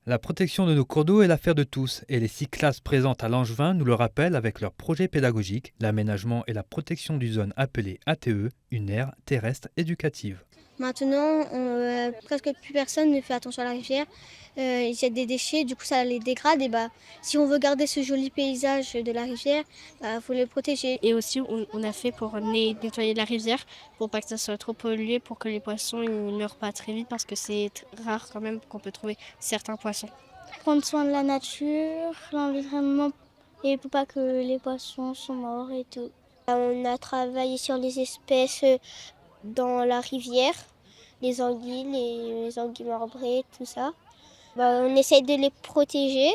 La protection de nos cours d'eau est l'affaire de tous et les 6 classes présentes à Langevin nous le rappellent avec leur projet pédagogique, l'aménagement et la protection d'une zone appelée ATE, une aire terrestre éducative. Maintenant, presque plus personne ne fait attention à la rivière. Ils jettent des déchets, du coup ça les dégrade. Et si on veut garder ce joli paysage de la rivière, faut le protéger. Et aussi, on a fait pour nettoyer la rivière, pour pas que ça soit trop pollué, pour que les poissons ne meurent pas très vite, parce que c'est rare quand même qu'on peut trouver certains poissons. Prendre soin de la nature, l'environnement, et pour pas que les poissons sont morts et tout. On a travaillé sur les espèces dans la rivière, les anguilles, les anguilles marbrées, tout ça. On essaie de les protéger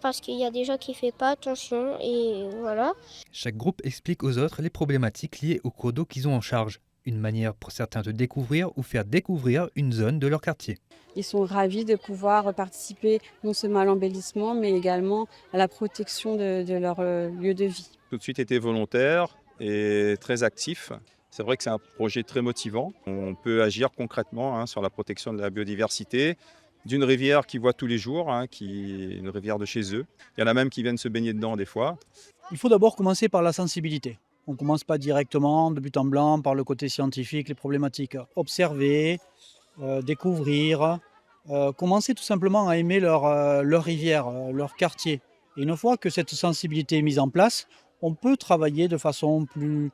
parce qu'il y a des gens qui ne font pas attention et voilà. Chaque groupe explique aux autres les problématiques liées aux cours d'eau qu'ils ont en charge. Une manière pour certains de découvrir ou faire découvrir une zone de leur quartier. Ils sont ravis de pouvoir participer non seulement à l'embellissement, mais également à la protection de leur lieu de vie. Tout de suite été volontaire et très actif. C'est vrai que c'est un projet très motivant. On peut agir concrètement sur la protection de la biodiversité, d'une rivière qu'ils voient tous les jours, qui est une rivière de chez eux. Il y en a même qui viennent se baigner dedans des fois. Il faut d'abord commencer par la sensibilité. On ne commence pas directement de but en blanc par le côté scientifique, les problématiques. Observer, découvrir, commencer tout simplement à aimer leur rivière, leur quartier. Et une fois que cette sensibilité est mise en place, on peut travailler de façon plus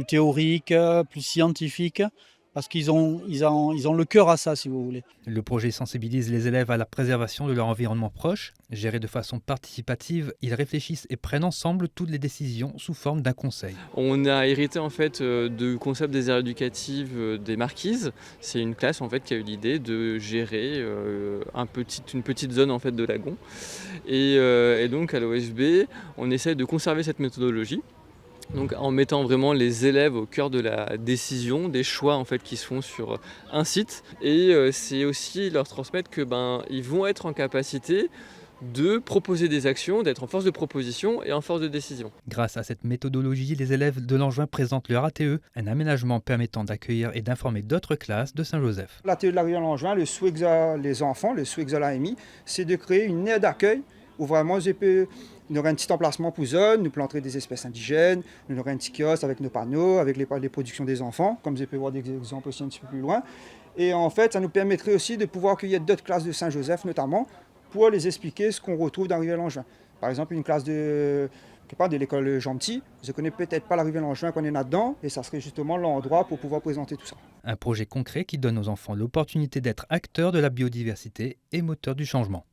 théorique, plus scientifique, parce qu'ils ont le cœur à ça, si vous voulez. Le projet sensibilise les élèves à la préservation de leur environnement proche. Géré de façon participative, ils réfléchissent et prennent ensemble toutes les décisions sous forme d'un conseil. On a hérité en fait du concept des aires éducatives des Marquises. C'est une classe en fait qui a eu l'idée de gérer une petite zone en fait de lagon. Et donc à l'OSB, on essaie de conserver cette méthodologie. Donc en mettant vraiment les élèves au cœur de la décision, des choix en fait qui se font sur un site. Et c'est aussi leur transmettre que ils vont être en capacité de proposer des actions, d'être en force de proposition et en force de décision. Grâce à cette méthodologie, les élèves de Langevin présentent leur ATE, un aménagement permettant d'accueillir et d'informer d'autres classes de Saint-Joseph. L'ATE de la rivière Langevin, le souhait que les enfants, le souhait que l'a émis, c'est de créer une aire d'accueil où vraiment nous aurons un petit emplacement pour zone, nous planterons des espèces indigènes, nous aurons un petit kiosque avec nos panneaux, avec les productions des enfants, comme vous pouvez voir des exemples aussi un petit peu plus loin. Et en fait, ça nous permettrait aussi de pouvoir accueillir d'autres classes de Saint-Joseph notamment, pour les expliquer ce qu'on retrouve dans la rivière Langevin. Par exemple, une classe de l'école Jean-Petit, vous ne connaissez peut-être pas la rivière Langevin qu'on est là-dedans, et ça serait justement l'endroit pour pouvoir présenter tout ça. Un projet concret qui donne aux enfants l'opportunité d'être acteurs de la biodiversité et moteurs du changement.